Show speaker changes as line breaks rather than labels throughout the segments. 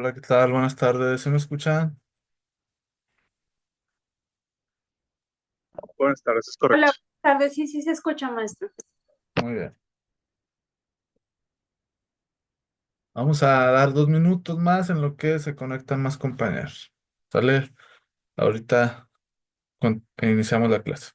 Hola, ¿qué tal? Buenas tardes. ¿Se me escuchan?
Buenas tardes, es
Hola,
correcto.
buenas tardes. Sí, sí se escucha, maestro.
Muy bien. Vamos a dar 2 minutos más en lo que se conectan más compañeros. ¿Sale? Ahorita iniciamos la clase.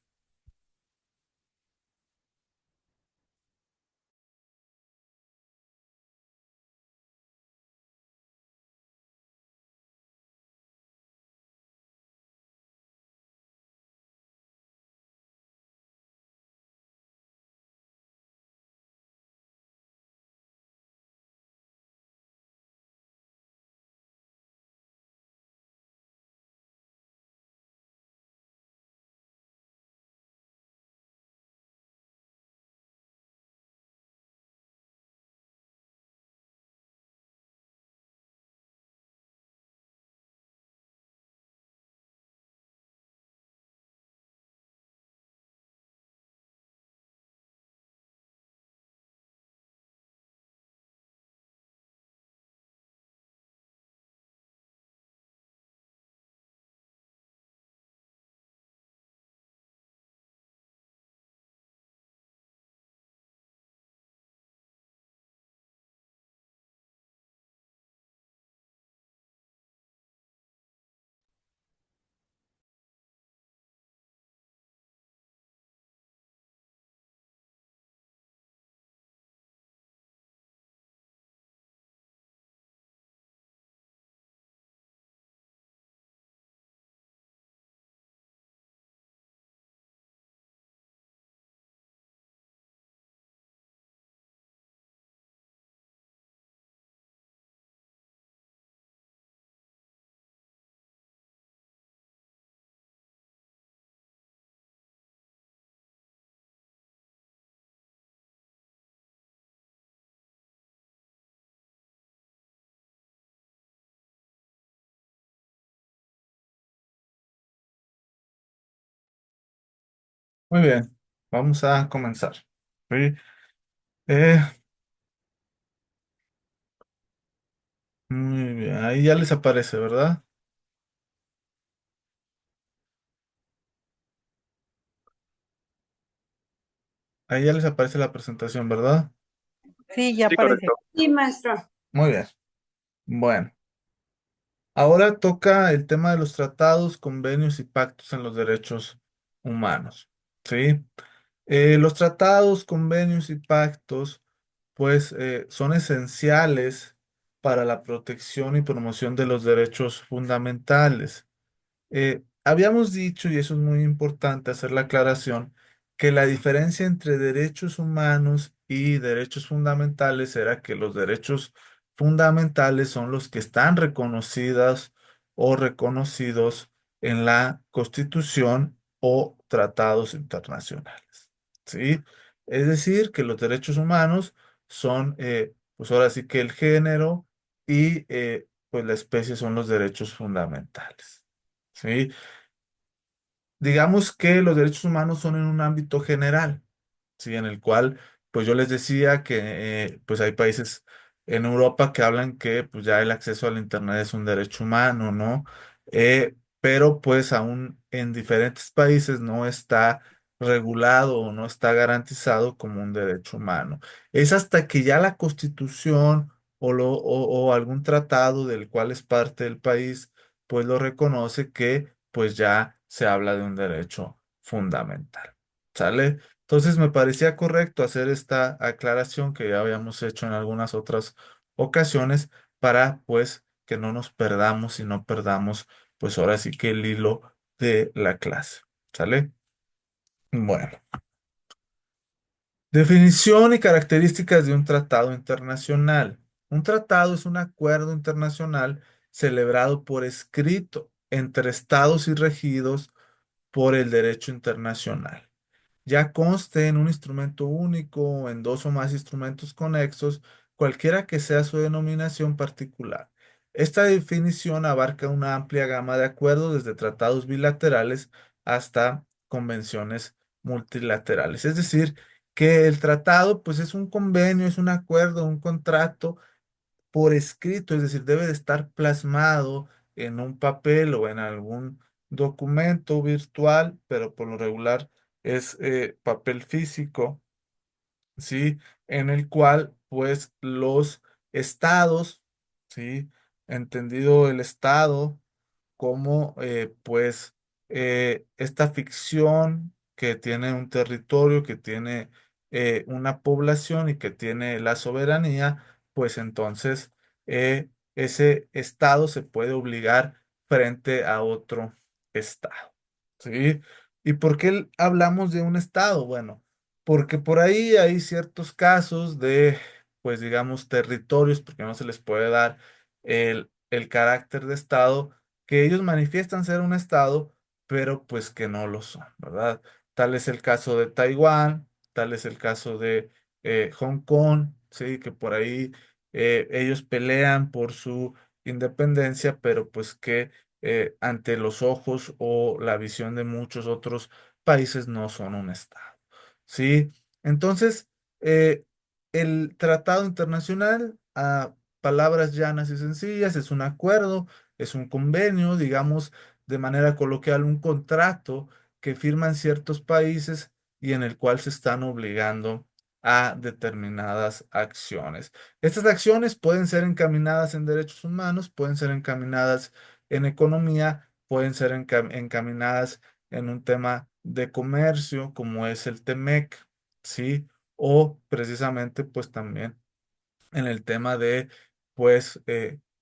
Muy bien. Vamos a comenzar. ¿Sí? Eh, Muy bien. Ahí ya les aparece, ¿verdad? Ahí ya les aparece la presentación, ¿verdad?
Sí, ya
Sí,
aparece.
correcto.
Sí, maestro.
Muy bien. Bueno. Ahora toca el tema de los tratados, convenios y pactos en los derechos humanos. ¿Sí? Los tratados, convenios y pactos, pues, son esenciales para la protección y promoción de los derechos fundamentales. Habíamos dicho, y eso es muy importante hacer la aclaración, que la diferencia entre derechos humanos y derechos fundamentales era que los derechos fundamentales son los que están reconocidas o reconocidos en la Constitución o tratados internacionales. ¿Sí? Es decir, que los derechos humanos son, pues ahora sí que el género y pues la especie son los derechos fundamentales. ¿Sí? Digamos que los derechos humanos son en un ámbito general, ¿sí? En el cual, pues yo les decía que pues hay países en Europa que hablan que pues ya el acceso al Internet es un derecho humano, ¿no? Pero pues aún en diferentes países no está regulado o no está garantizado como un derecho humano. Es hasta que ya la Constitución o algún tratado del cual es parte del país, pues lo reconoce que pues ya se habla de un derecho fundamental. ¿Sale? Entonces me parecía correcto hacer esta aclaración que ya habíamos hecho en algunas otras ocasiones para pues que no nos perdamos y no perdamos pues ahora sí que el hilo de la clase. ¿Sale? Bueno, definición y características de un tratado internacional. Un tratado es un acuerdo internacional celebrado por escrito entre estados y regidos por el derecho internacional, ya conste en un instrumento único o en dos o más instrumentos conexos, cualquiera que sea su denominación particular. Esta definición abarca una amplia gama de acuerdos, desde tratados bilaterales hasta convenciones multilaterales. Es decir, que el tratado, pues es un convenio, es un acuerdo, un contrato por escrito, es decir, debe de estar plasmado en un papel o en algún documento virtual, pero por lo regular es papel físico, ¿sí? En el cual, pues, los estados, ¿sí? Entendido el estado como, pues, esta ficción que tiene un territorio, que tiene una población y que tiene la soberanía, pues entonces ese estado se puede obligar frente a otro estado, ¿sí? ¿Y por qué hablamos de un estado? Bueno, porque por ahí hay ciertos casos de, pues digamos, territorios, porque no se les puede dar el carácter de estado, que ellos manifiestan ser un estado, pero pues que no lo son, ¿verdad? Tal es el caso de Taiwán, tal es el caso de Hong Kong, sí, que por ahí ellos pelean por su independencia, pero pues que ante los ojos o la visión de muchos otros países no son un estado, ¿sí? Entonces, eh, el tratado internacional, a palabras llanas y sencillas, es un acuerdo, es un convenio, digamos de manera coloquial, un contrato que firman ciertos países y en el cual se están obligando a determinadas acciones. Estas acciones pueden ser encaminadas en derechos humanos, pueden ser encaminadas en economía, pueden ser encaminadas en un tema de comercio, como es el TEMEC, ¿sí? O precisamente, pues también en el tema de, pues,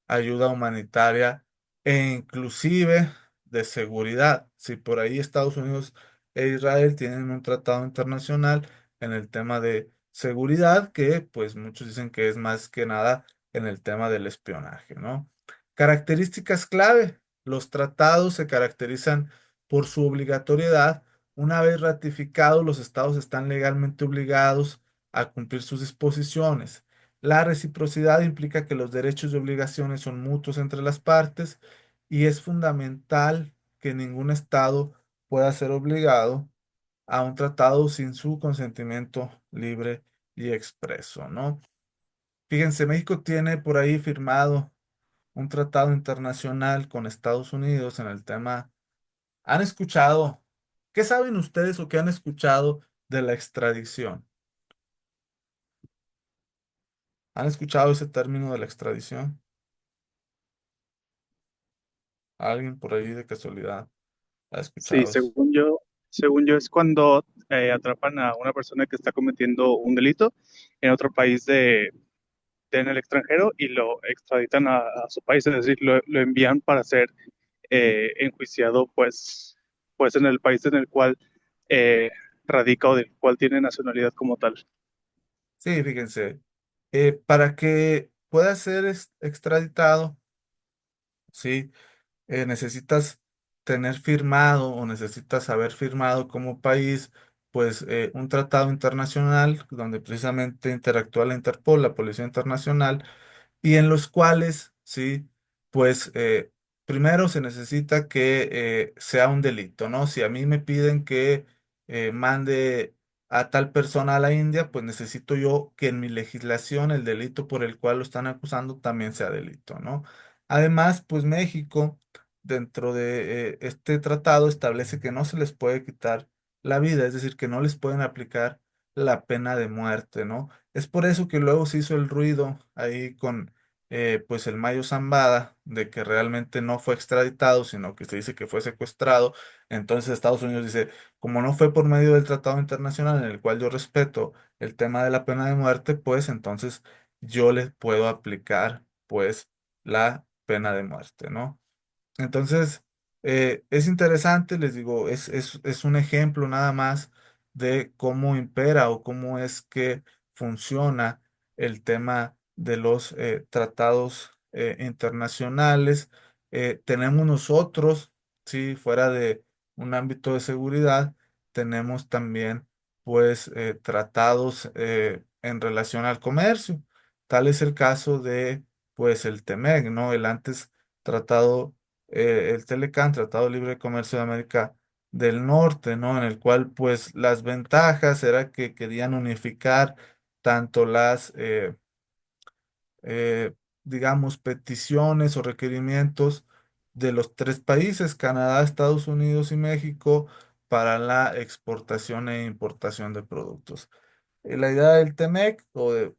ayuda humanitaria e inclusive de seguridad. Si por ahí Estados Unidos e Israel tienen un tratado internacional en el tema de seguridad, que pues muchos dicen que es más que nada en el tema del espionaje, ¿no? Características clave. Los tratados se caracterizan por su obligatoriedad. Una vez ratificados, los estados están legalmente obligados a cumplir sus disposiciones. La reciprocidad implica que los derechos y obligaciones son mutuos entre las partes y es fundamental que ningún Estado pueda ser obligado a un tratado sin su consentimiento libre y expreso, ¿no? Fíjense, México tiene por ahí firmado un tratado internacional con Estados Unidos en el tema. ¿Han escuchado? ¿Qué saben ustedes o qué han escuchado de la extradición? ¿Han escuchado ese término de la extradición? ¿Alguien por ahí de casualidad ha
Sí,
escuchado eso?
según yo es cuando atrapan a una persona que está cometiendo un delito en otro país en el extranjero y lo extraditan a su país, es decir, lo envían para ser enjuiciado, pues en el país en el cual eh, radica o del cual tiene nacionalidad como tal.
Sí, fíjense, para que pueda ser extraditado, sí, necesitas tener firmado o necesitas haber firmado como país, pues, un tratado internacional donde precisamente interactúa la Interpol, la Policía Internacional, y en los cuales, sí, pues primero se necesita que sea un delito, ¿no? Si a mí me piden que mande a tal persona a la India, pues necesito yo que en mi legislación el delito por el cual lo están acusando también sea delito, ¿no? Además, pues México, dentro de este tratado, establece que no se les puede quitar la vida, es decir, que no les pueden aplicar la pena de muerte, ¿no? Es por eso que luego se hizo el ruido ahí con pues el Mayo Zambada de que realmente no fue extraditado, sino que se dice que fue secuestrado. Entonces Estados Unidos dice, como no fue por medio del tratado internacional en el cual yo respeto el tema de la pena de muerte, pues entonces yo les puedo aplicar pues la pena de muerte, ¿no? Entonces, es interesante, les digo, es un ejemplo nada más de cómo impera o cómo es que funciona el tema de los tratados internacionales. Tenemos nosotros, sí, fuera de un ámbito de seguridad, tenemos también, pues, tratados en relación al comercio. Tal es el caso de, pues, el TEMEC, ¿no? El antes tratado el Telecan, Tratado de Libre Comercio de América del Norte, ¿no? En el cual, pues, las ventajas era que querían unificar tanto digamos, peticiones o requerimientos de los tres países, Canadá, Estados Unidos y México, para la exportación e importación de productos. La idea del TEMEC,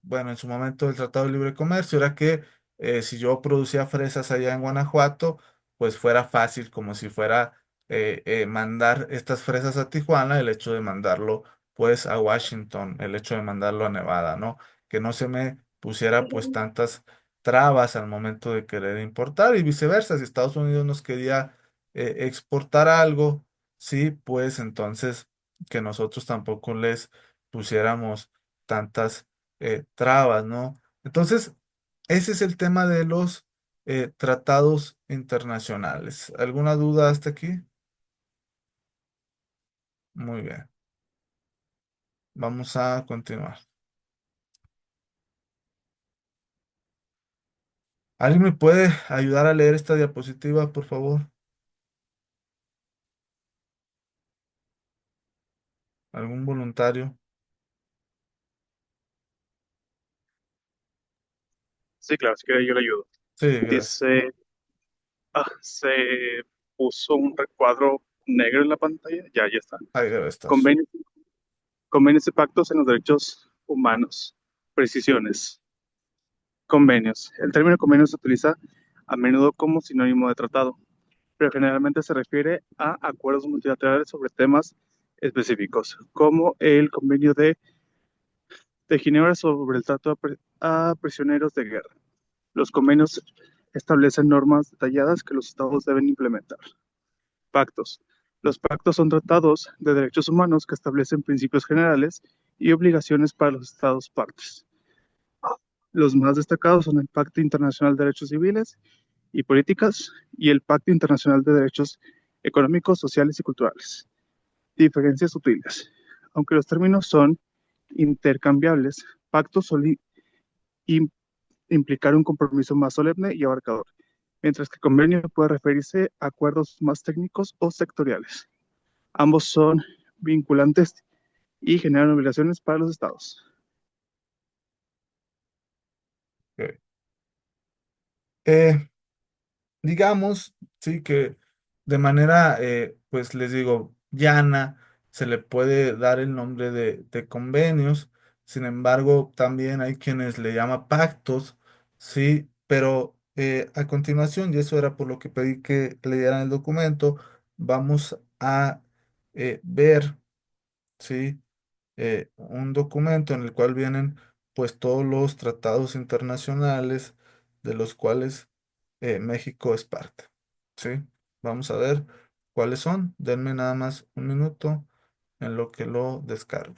bueno, en su momento del Tratado de Libre Comercio, era que si yo producía fresas allá en Guanajuato, pues fuera fácil, como si fuera mandar estas fresas a Tijuana, el hecho de mandarlo pues a Washington, el hecho de mandarlo a Nevada, ¿no? Que no se me pusiera pues tantas trabas al momento de querer importar y viceversa. Si Estados Unidos nos quería exportar algo, sí, pues entonces que nosotros tampoco les pusiéramos tantas trabas, ¿no? Entonces, ese es el tema de los tratados internacionales. ¿Alguna duda hasta aquí? Muy bien, vamos a continuar. ¿Alguien me puede ayudar a leer esta diapositiva, por favor? ¿Algún voluntario?
Sí, claro, si quiere yo le ayudo.
Sí, gracias.
Dice, se puso un recuadro negro en la pantalla. Ya está.
Ahí debe estar.
Convenios, convenios y pactos en los derechos humanos. Precisiones. Convenios. El término convenio se utiliza a menudo como sinónimo de tratado, pero generalmente se refiere a acuerdos multilaterales sobre temas específicos, como el convenio de Ginebra sobre el trato a prisioneros de guerra. Los convenios establecen normas detalladas que los estados deben implementar. Pactos. Los pactos son tratados de derechos humanos que establecen principios generales y obligaciones para los estados partes. Los más destacados son el Pacto Internacional de Derechos Civiles y Políticas y el Pacto Internacional de Derechos Económicos, Sociales y Culturales. Diferencias sutiles. Aunque los términos son intercambiables, pactos suelen implicar un compromiso más solemne y abarcador, mientras que convenio puede referirse a acuerdos más técnicos o sectoriales. Ambos son vinculantes y generan obligaciones para los estados.
Ok. Eh, digamos, sí, que de manera, pues les digo, llana, se le puede dar el nombre de convenios. Sin embargo, también hay quienes le llaman pactos, sí, pero a continuación, y eso era por lo que pedí que leyeran el documento, vamos a ver, sí, un documento en el cual vienen pues todos los tratados internacionales de los cuales México es parte. ¿Sí? Vamos a ver cuáles son. Denme nada más un minuto en lo que lo descargo.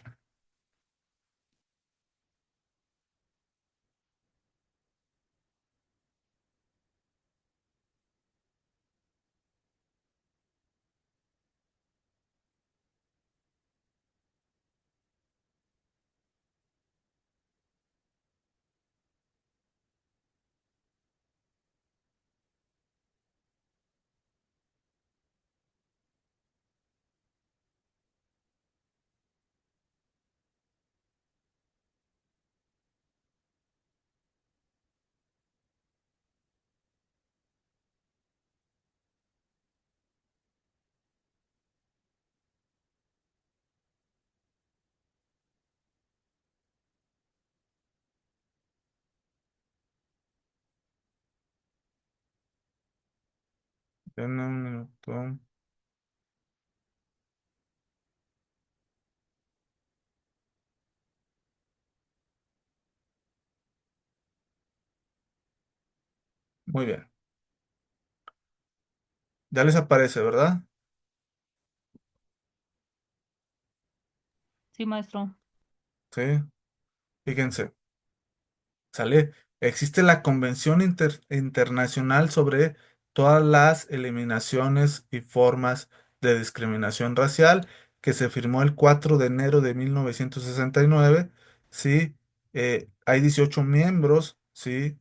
Denme un minuto. Muy bien. Ya les aparece, ¿verdad?
Sí, maestro.
Sí. Fíjense. ¿Sale? Existe la Convención Internacional sobre todas las eliminaciones y formas de discriminación racial que se firmó el 4 de enero de 1969. ¿Sí? Hay 18 miembros, ¿sí?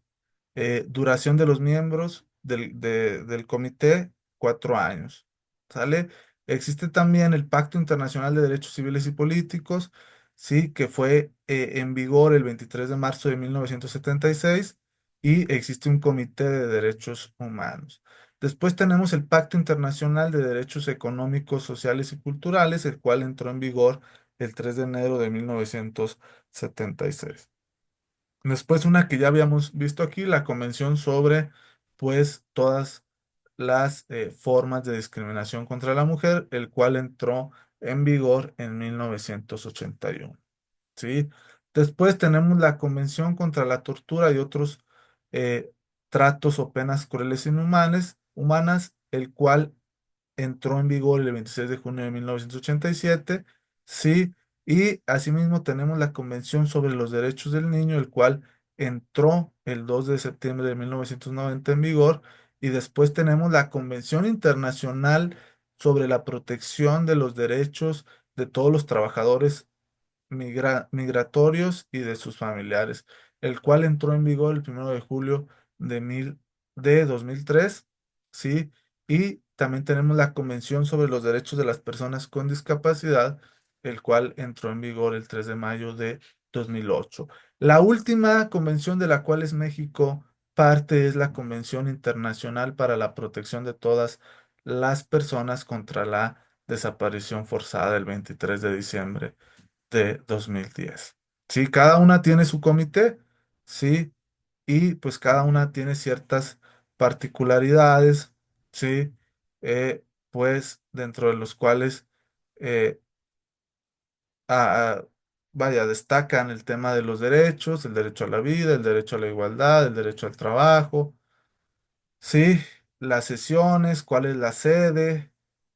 Duración de los miembros del comité, 4 años. ¿Sale? Existe también el Pacto Internacional de Derechos Civiles y Políticos, ¿sí? Que fue en vigor el 23 de marzo de 1976. y existe un Comité de Derechos Humanos. Después tenemos el Pacto Internacional de Derechos Económicos, Sociales y Culturales, el cual entró en vigor el 3 de enero de 1976. Después una que ya habíamos visto aquí, la Convención sobre, pues, todas las formas de discriminación contra la mujer, el cual entró en vigor en 1981. ¿Sí? Después tenemos la Convención contra la Tortura y otros eh, tratos o penas crueles e humanas, el cual entró en vigor el 26 de junio de 1987, sí, y asimismo tenemos la Convención sobre los Derechos del Niño, el cual entró el 2 de septiembre de 1990 en vigor, y después tenemos la Convención Internacional sobre la protección de los derechos de todos los trabajadores migratorios y de sus familiares, el cual entró en vigor el 1 de julio de 2003, ¿sí? Y también tenemos la Convención sobre los Derechos de las Personas con Discapacidad, el cual entró en vigor el 3 de mayo de 2008. La última convención de la cual es México parte es la Convención Internacional para la Protección de todas las personas contra la desaparición forzada del 23 de diciembre de 2010. Sí, cada una tiene su comité, sí, y pues cada una tiene ciertas particularidades, sí, pues dentro de los cuales, eh, a- a- vaya, destacan el tema de los derechos, el derecho a la vida, el derecho a la igualdad, el derecho al trabajo, sí, las sesiones, cuál es la sede,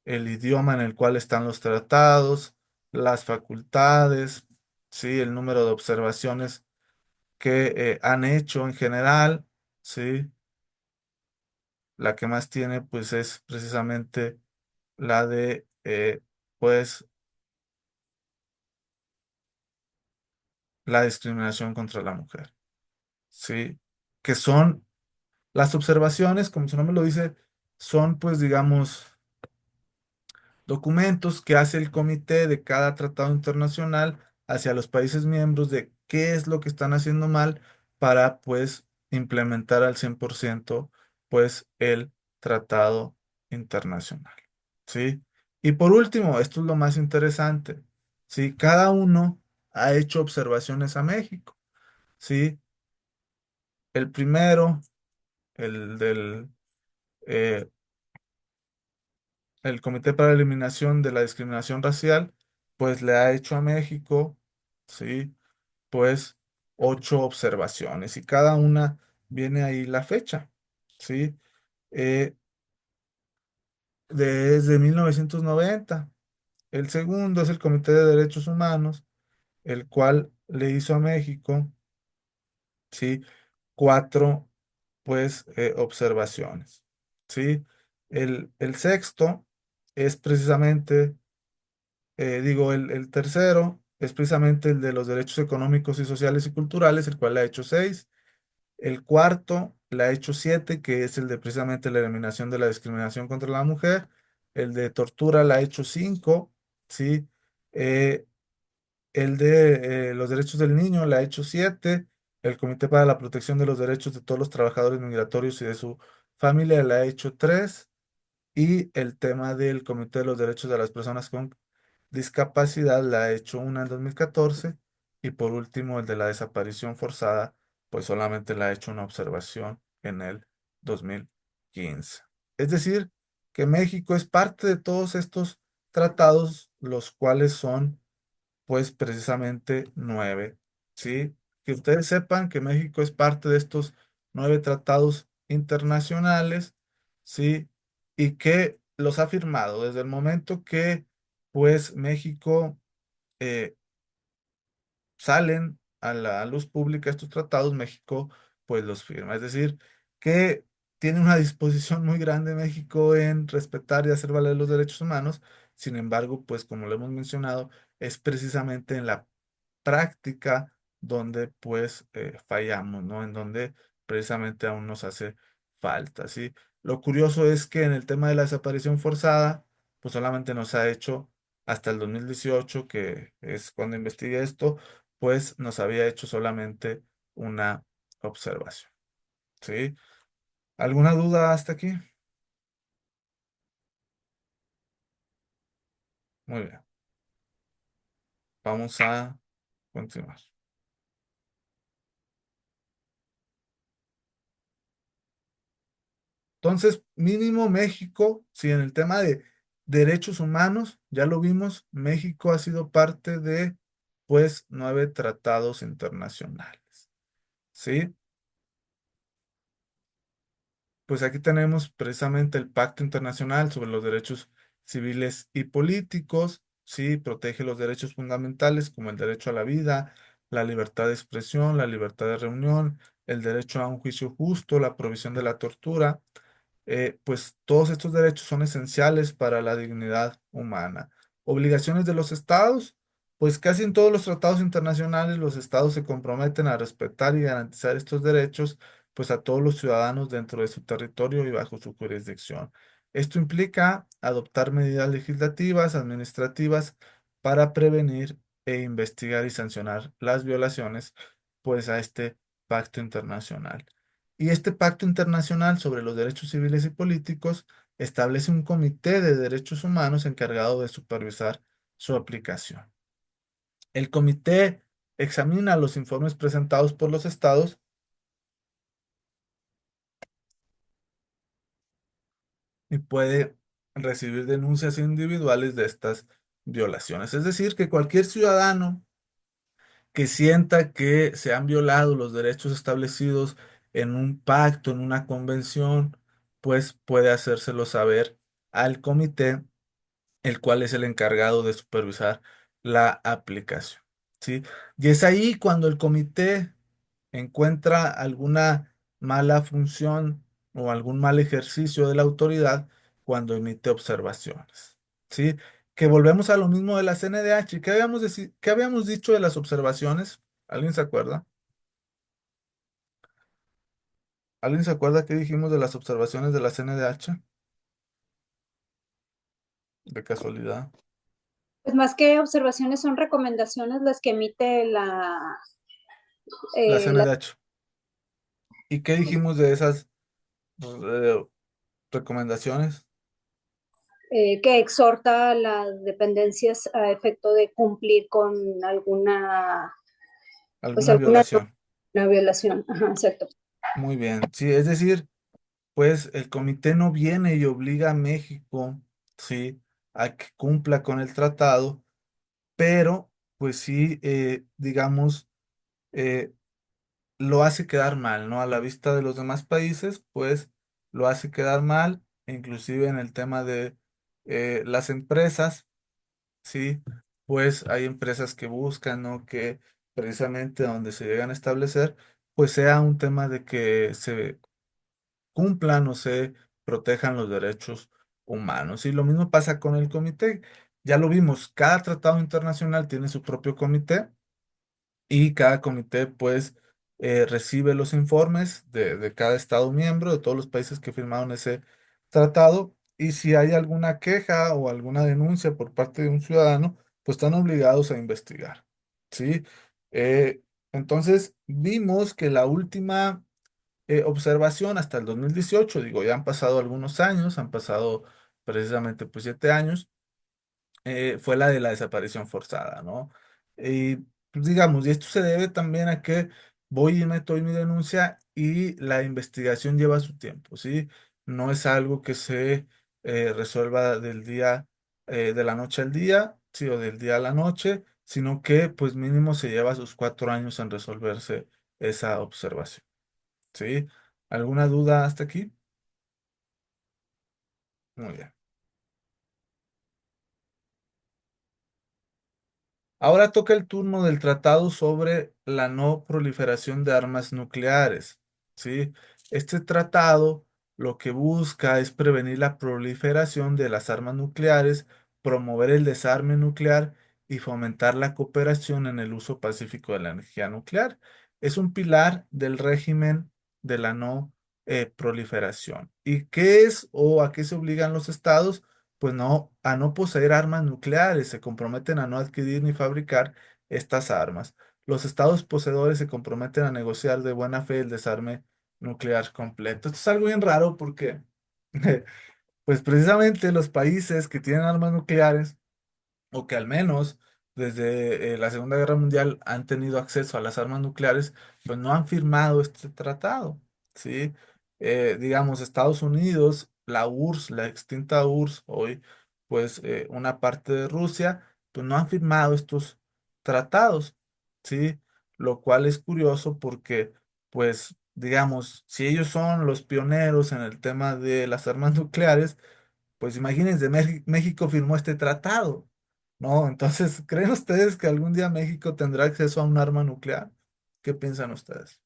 el idioma en el cual están los tratados, las facultades, sí, el número de observaciones que han hecho en general, sí. La que más tiene, pues, es precisamente la de, pues, la discriminación contra la mujer, sí. Que son las observaciones, como su nombre lo dice, son, pues, digamos, documentos que hace el comité de cada tratado internacional hacia los países miembros de qué es lo que están haciendo mal para pues implementar al 100% pues el tratado internacional. ¿Sí? Y por último, esto es lo más interesante. ¿Sí? Cada uno ha hecho observaciones a México. ¿Sí? El primero, el del eh, el Comité para la Eliminación de la Discriminación Racial, pues le ha hecho a México, sí, pues 8 observaciones y cada una viene ahí la fecha, sí, eh, desde 1990. El segundo es el Comité de Derechos Humanos, el cual le hizo a México, sí, 4, pues, observaciones, sí. El sexto es precisamente digo, el tercero es precisamente el de los derechos económicos y sociales y culturales, el cual le ha hecho 6. El cuarto le ha hecho 7, que es el de precisamente la eliminación de la discriminación contra la mujer. El de tortura le ha hecho 5, ¿sí? Eh, el de los derechos del niño le ha hecho 7. El Comité para la Protección de los Derechos de todos los trabajadores migratorios y de su familia le ha hecho 3. Y el tema del Comité de los Derechos de las Personas con Discapacidad la ha hecho una en 2014 y por último el de la desaparición forzada, pues solamente la ha hecho una observación en el 2015. Es decir, que México es parte de todos estos tratados, los cuales son pues precisamente 9, ¿sí? Que ustedes sepan que México es parte de estos 9 tratados internacionales, ¿sí? Y que los ha firmado desde el momento que, pues, México eh, salen a la luz pública estos tratados, México, pues, los firma. Es decir, que tiene una disposición muy grande México en respetar y hacer valer los derechos humanos. Sin embargo, pues, como lo hemos mencionado, es precisamente en la práctica donde pues fallamos, ¿no? En donde precisamente aún nos hace falta, ¿sí? Lo curioso es que en el tema de la desaparición forzada, pues solamente nos ha hecho hasta el 2018, que es cuando investigué esto, pues nos había hecho solamente una observación. ¿Sí? ¿Alguna duda hasta aquí? Muy bien, vamos a continuar. Entonces, mínimo México, si en el tema de derechos humanos, ya lo vimos, México ha sido parte de, pues, 9 tratados internacionales. ¿Sí? Pues aquí tenemos precisamente el Pacto Internacional sobre los Derechos Civiles y Políticos, sí, protege los derechos fundamentales como el derecho a la vida, la libertad de expresión, la libertad de reunión, el derecho a un juicio justo, la provisión de la tortura. Pues todos estos derechos son esenciales para la dignidad humana. Obligaciones de los estados, pues casi en todos los tratados internacionales los estados se comprometen a respetar y garantizar estos derechos, pues a todos los ciudadanos dentro de su territorio y bajo su jurisdicción. Esto implica adoptar medidas legislativas, administrativas, para prevenir e investigar y sancionar las violaciones, pues a este pacto internacional. Y este pacto internacional sobre los derechos civiles y políticos establece un comité de derechos humanos encargado de supervisar su aplicación. El comité examina los informes presentados por los estados y puede recibir denuncias individuales de estas violaciones. Es decir, que cualquier ciudadano que sienta que se han violado los derechos establecidos en un pacto, en una convención, pues puede hacérselo saber al comité, el cual es el encargado de supervisar la aplicación. ¿Sí? Y es ahí cuando el comité encuentra alguna mala función o algún mal ejercicio de la autoridad, cuando emite observaciones. ¿Sí? Que volvemos a lo mismo de la CNDH. ¿Qué habíamos dicho de las observaciones? ¿Alguien se acuerda? ¿Alguien se acuerda qué dijimos de las observaciones de la CNDH? De casualidad.
Pues más que observaciones son recomendaciones las que emite
La
la
CNDH. ¿Y qué dijimos de esas eh, recomendaciones?
que exhorta a las dependencias a efecto de cumplir con alguna, pues
¿Alguna
alguna
violación?
una violación. Ajá, exacto.
Muy bien. Sí, es decir, pues el comité no viene y obliga a México, sí, a que cumpla con el tratado, pero pues sí, digamos, eh, lo hace quedar mal, ¿no? A la vista de los demás países, pues lo hace quedar mal, e inclusive en el tema de las empresas, sí, pues hay empresas que buscan, ¿no? Que precisamente donde se llegan a establecer, pues sea un tema de que se cumplan o se protejan los derechos humanos. Y lo mismo pasa con el comité. Ya lo vimos, cada tratado internacional tiene su propio comité y cada comité pues recibe los informes de cada estado miembro, de todos los países que firmaron ese tratado. Y si hay alguna queja o alguna denuncia por parte de un ciudadano, pues están obligados a investigar. ¿Sí? Eh, entonces vimos que la última observación hasta el 2018, digo, ya han pasado algunos años, han pasado precisamente pues 7 años, fue la de la desaparición forzada, ¿no? Y pues, digamos, y esto se debe también a que voy y meto hoy mi denuncia y la investigación lleva su tiempo, ¿sí? No es algo que se resuelva del día, de la noche al día, sí, o del día a la noche, sino que pues mínimo se lleva sus 4 años en resolverse esa observación. ¿Sí? ¿Alguna duda hasta aquí? Muy bien. Ahora toca el turno del tratado sobre la no proliferación de armas nucleares. ¿Sí? Este tratado lo que busca es prevenir la proliferación de las armas nucleares, promover el desarme nuclear y fomentar la cooperación en el uso pacífico de la energía nuclear. Es un pilar del régimen de la no proliferación. ¿Y qué es o a qué se obligan los estados? Pues no, a no poseer armas nucleares, se comprometen a no adquirir ni fabricar estas armas. Los estados poseedores se comprometen a negociar de buena fe el desarme nuclear completo. Esto es algo bien raro porque, pues precisamente los países que tienen armas nucleares, o que al menos desde la Segunda Guerra Mundial han tenido acceso a las armas nucleares, pues no han firmado este tratado, ¿sí? Digamos, Estados Unidos, la URSS, la extinta URSS, hoy, pues una parte de Rusia, pues no han firmado estos tratados, ¿sí? Lo cual es curioso porque, pues, digamos, si ellos son los pioneros en el tema de las armas nucleares, pues imagínense, México firmó este tratado, ¿no? Entonces, ¿creen ustedes que algún día México tendrá acceso a un arma nuclear? ¿Qué piensan ustedes?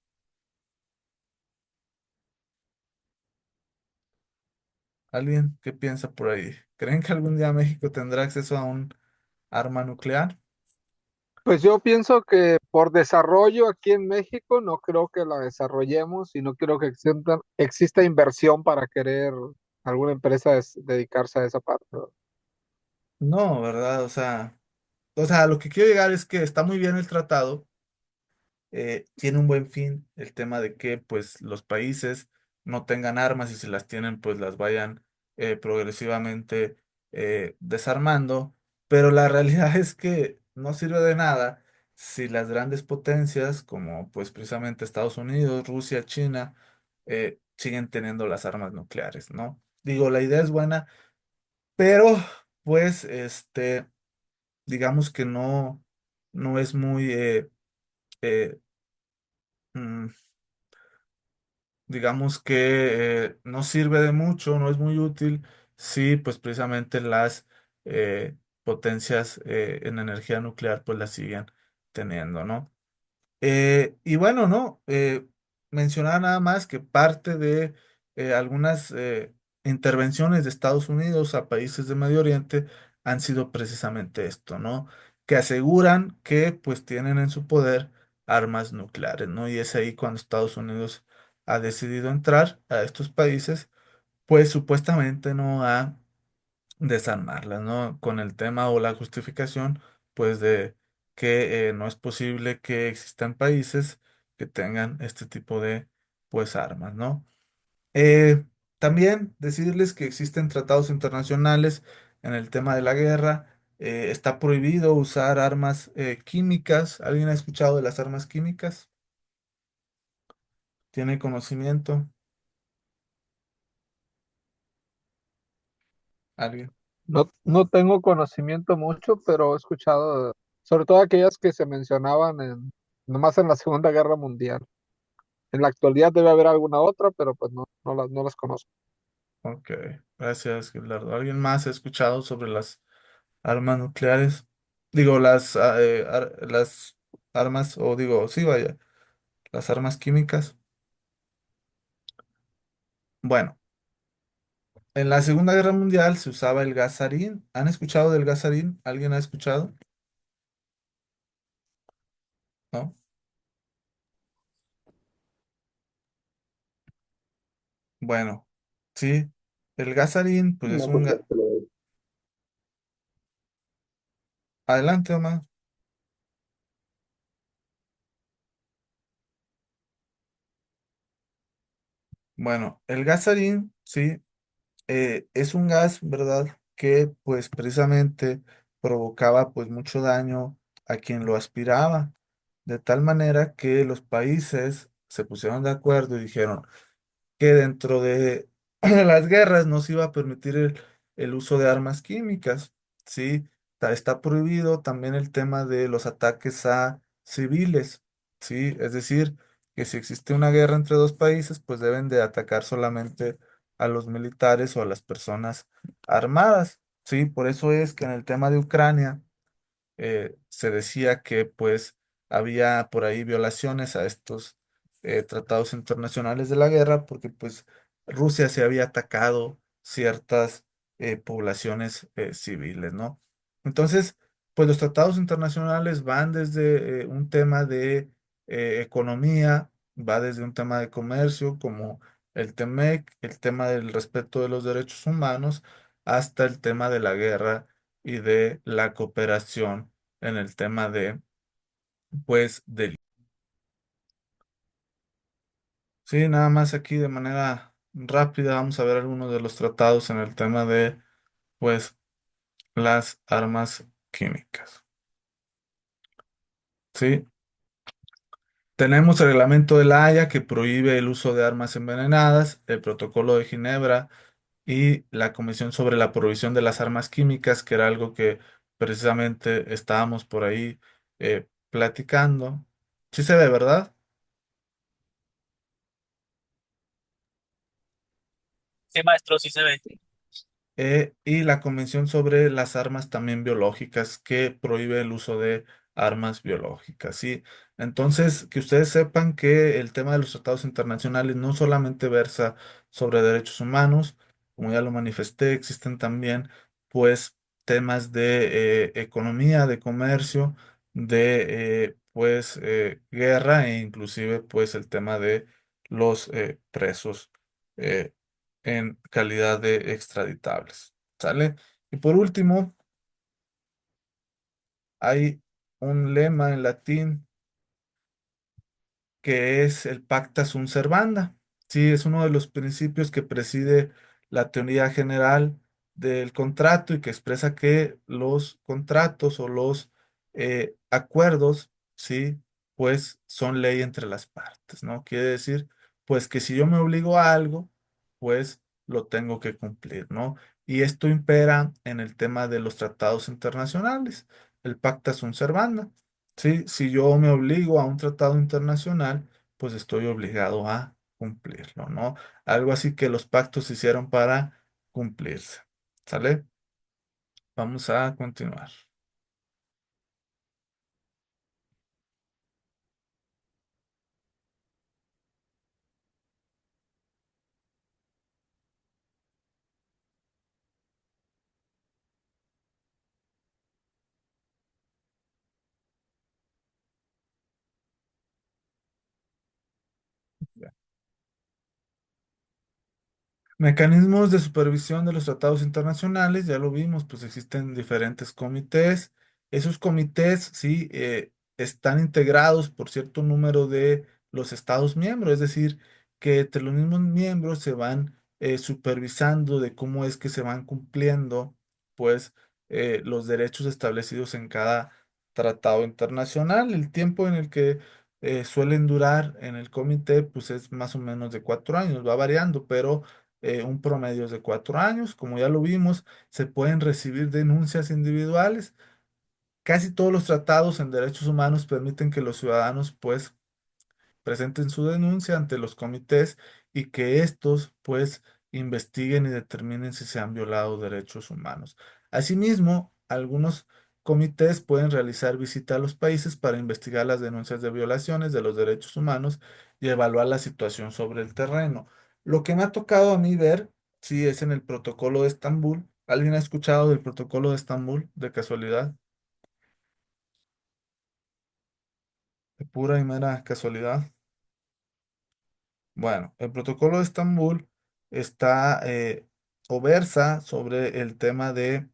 ¿Alguien qué piensa por ahí? ¿Creen que algún día México tendrá acceso a un arma nuclear?
Pues yo pienso que por desarrollo aquí en México no creo que la desarrollemos y no creo que exista inversión para querer alguna empresa dedicarse a esa parte, ¿no?
No, ¿verdad? O sea, lo que quiero llegar es que está muy bien el tratado, tiene un buen fin el tema de que pues los países no tengan armas y si las tienen pues las vayan progresivamente desarmando, pero la realidad es que no sirve de nada si las grandes potencias como pues precisamente Estados Unidos, Rusia, China siguen teniendo las armas nucleares, ¿no? Digo, la idea es buena, pero pues digamos que no es muy eh, mm, digamos que no sirve de mucho, no es muy útil si pues precisamente las potencias en energía nuclear pues las siguen teniendo, ¿no? Y bueno, ¿no? Mencionar nada más que parte de algunas intervenciones de Estados Unidos a países de Medio Oriente han sido precisamente esto, ¿no? Que aseguran que pues tienen en su poder armas nucleares, ¿no? Y es ahí cuando Estados Unidos ha decidido entrar a estos países, pues supuestamente no a desarmarlas, ¿no? Con el tema o la justificación, pues de que no es posible que existan países que tengan este tipo de, pues, armas, ¿no? Eh, También decirles que existen tratados internacionales en el tema de la guerra. Está prohibido usar armas químicas. ¿Alguien ha escuchado de las armas químicas? ¿Tiene conocimiento? ¿Alguien?
No tengo conocimiento mucho, pero he escuchado, sobre todo aquellas que se mencionaban nomás en la Segunda Guerra Mundial. En la actualidad debe haber alguna otra, pero pues no las conozco.
Ok, gracias, Gilardo. ¿Alguien más ha escuchado sobre las armas nucleares? Digo, las armas, o digo, sí, vaya, las armas químicas. Bueno, en la Segunda Guerra Mundial se usaba el gas sarín. ¿Han escuchado del gas sarín? ¿Alguien ha escuchado? ¿No? Bueno, sí, el gas sarín, pues es
No,
un
pues,
gas. Adelante, Omar. Bueno, el gas sarín, sí, es un gas, ¿verdad? Que pues precisamente provocaba pues mucho daño a quien lo aspiraba, de tal manera que los países se pusieron de acuerdo y dijeron, que dentro de las guerras no se iba a permitir el uso de armas químicas, ¿sí? Está prohibido también el tema de los ataques a civiles, ¿sí? Es decir, que si existe una guerra entre dos países, pues deben de atacar solamente a los militares o a las personas armadas, ¿sí? Por eso es que en el tema de Ucrania, se decía que pues había por ahí violaciones a estos tratados internacionales de la guerra porque pues Rusia se había atacado ciertas poblaciones civiles, ¿no? Entonces, pues los tratados internacionales van desde un tema de economía, va desde un tema de comercio como el TEMEC, el tema del respeto de los derechos humanos, hasta el tema de la guerra y de la cooperación en el tema de, pues, del... Sí, nada más aquí de manera rápida vamos a ver algunos de los tratados en el tema de, pues, las armas químicas. Sí, tenemos el Reglamento de la Haya que prohíbe el uso de armas envenenadas, el Protocolo de Ginebra y la Comisión sobre la Prohibición de las Armas Químicas, que era algo que precisamente estábamos por ahí platicando. Sí se ve, ¿verdad?
Sí, maestro, sí se ve.
Y la Convención sobre las Armas también biológicas, que prohíbe el uso de armas biológicas, ¿sí? Entonces, que ustedes sepan que el tema de los tratados internacionales no solamente versa sobre derechos humanos, como ya lo manifesté, existen también, pues, temas de economía, de comercio, de, pues, guerra e inclusive, pues, el tema de los presos. eh, en calidad de extraditables. ¿Sale? Y por último, hay un lema en latín que es el pacta sunt servanda. Sí, es uno de los principios que preside la teoría general del contrato y que expresa que los contratos o los acuerdos, sí, pues son ley entre las partes, ¿no? Quiere decir, pues que si yo me obligo a algo, pues lo tengo que cumplir, ¿no? Y esto impera en el tema de los tratados internacionales, el pacta sunt servanda. Sí, si yo me obligo a un tratado internacional, pues estoy obligado a cumplirlo, ¿no? Algo así que los pactos se hicieron para cumplirse. ¿Sale? Vamos a continuar. Mecanismos de supervisión de los tratados internacionales, ya lo vimos, pues existen diferentes comités. Esos comités, sí, están integrados por cierto número de los estados miembros, es decir, que entre los mismos miembros se van supervisando de cómo es que se van cumpliendo, pues, los derechos establecidos en cada tratado internacional. El tiempo en el que suelen durar en el comité, pues es más o menos de 4 años, va variando, pero un promedio es de 4 años. Como ya lo vimos, se pueden recibir denuncias individuales. Casi todos los tratados en derechos humanos permiten que los ciudadanos, pues, presenten su denuncia ante los comités y que estos, pues, investiguen y determinen si se han violado derechos humanos. Asimismo, algunos comités pueden realizar visita a los países para investigar las denuncias de violaciones de los derechos humanos y evaluar la situación sobre el terreno. Lo que me ha tocado a mí ver, sí, es en el protocolo de Estambul. ¿Alguien ha escuchado del protocolo de Estambul de casualidad? De pura y mera casualidad. Bueno, el protocolo de Estambul está o versa sobre el tema de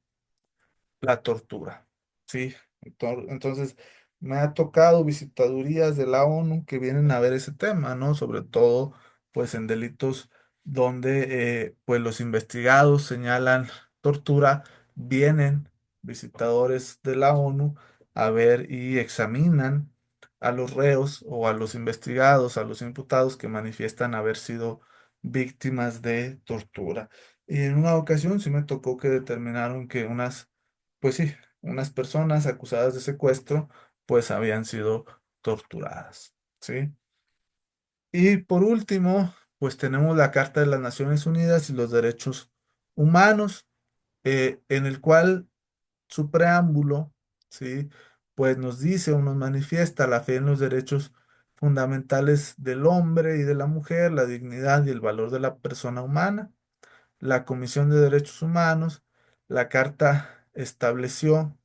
la tortura. Sí, entonces me ha tocado visitadurías de la ONU que vienen a ver ese tema, ¿no? Sobre todo, pues en delitos donde pues los investigados señalan tortura, vienen visitadores de la ONU a ver y examinan a los reos o a los investigados, a los imputados que manifiestan haber sido víctimas de tortura. Y en una ocasión sí me tocó que determinaron que pues sí, unas personas acusadas de secuestro, pues habían sido torturadas, ¿sí? Y por último, pues tenemos la Carta de las Naciones Unidas y los Derechos Humanos, en el cual su preámbulo, ¿sí? Pues nos dice o nos manifiesta la fe en los derechos fundamentales del hombre y de la mujer, la dignidad y el valor de la persona humana. La Comisión de Derechos Humanos, la Carta estableció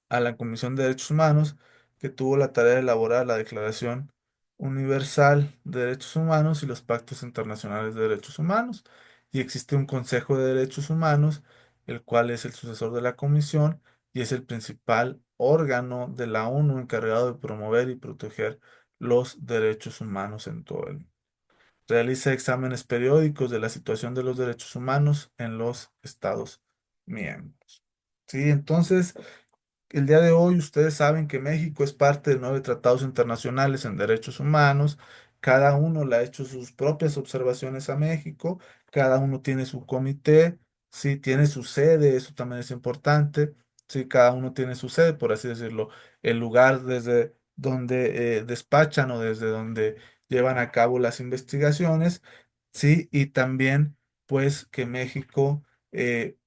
a la Comisión de Derechos Humanos, que tuvo la tarea de elaborar la Declaración Universal de Derechos Humanos y los Pactos Internacionales de Derechos Humanos. Y existe un Consejo de Derechos Humanos, el cual es el sucesor de la Comisión y es el principal órgano de la ONU encargado de promover y proteger los derechos humanos en todo el mundo. realiza exámenes periódicos de la situación de los derechos humanos en los Estados miembros. Sí, entonces, el día de hoy ustedes saben que México es parte de 9 tratados internacionales en derechos humanos. Cada uno le ha hecho sus propias observaciones a México. Cada uno tiene su comité, sí, tiene su sede, eso también es importante. Sí, cada uno tiene su sede, por así decirlo, el lugar desde donde despachan o desde donde llevan a cabo las investigaciones. Sí, y también pues que México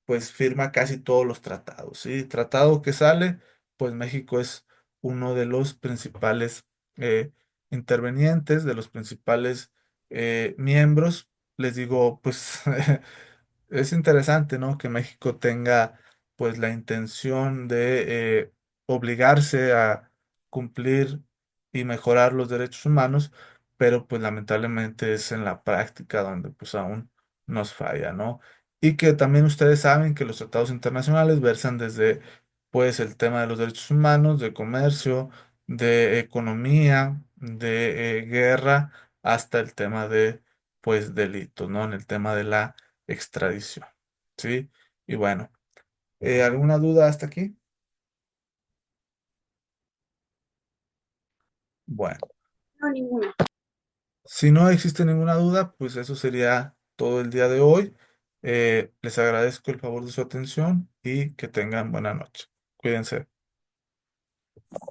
pues firma casi todos los tratados, ¿sí? Tratado que sale, pues México es uno de los principales intervenientes, de los principales miembros. Les digo, pues es interesante, ¿no? Que México tenga pues la intención de obligarse a cumplir y mejorar los derechos humanos, pero pues lamentablemente es en la práctica donde pues aún nos falla, ¿no? Y que también ustedes saben que los tratados internacionales versan desde pues el tema de los derechos humanos, de comercio, de economía, de guerra, hasta el tema de pues delitos, ¿no? En el tema de la extradición, ¿sí? Y bueno, ¿alguna duda hasta aquí? Bueno,
No, ninguna.
si no existe ninguna duda, pues eso sería todo el día de hoy. Les agradezco el favor de su atención y que tengan buena noche. Cuídense.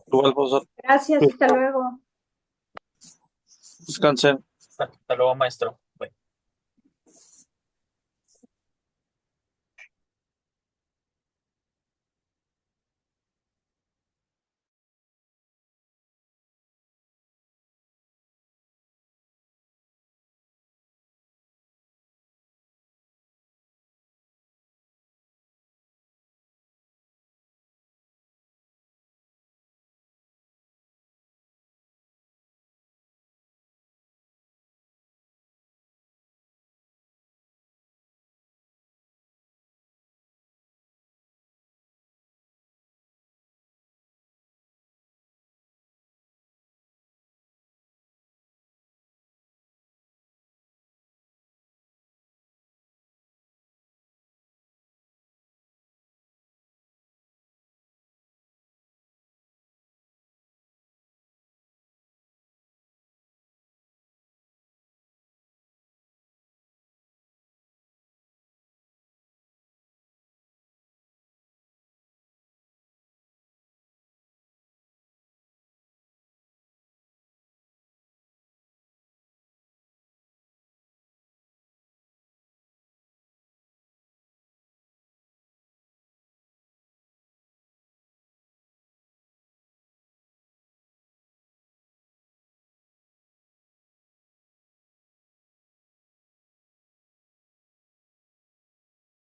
Igual, profesor.
Gracias, hasta luego.
Descanse. Hasta luego, maestro.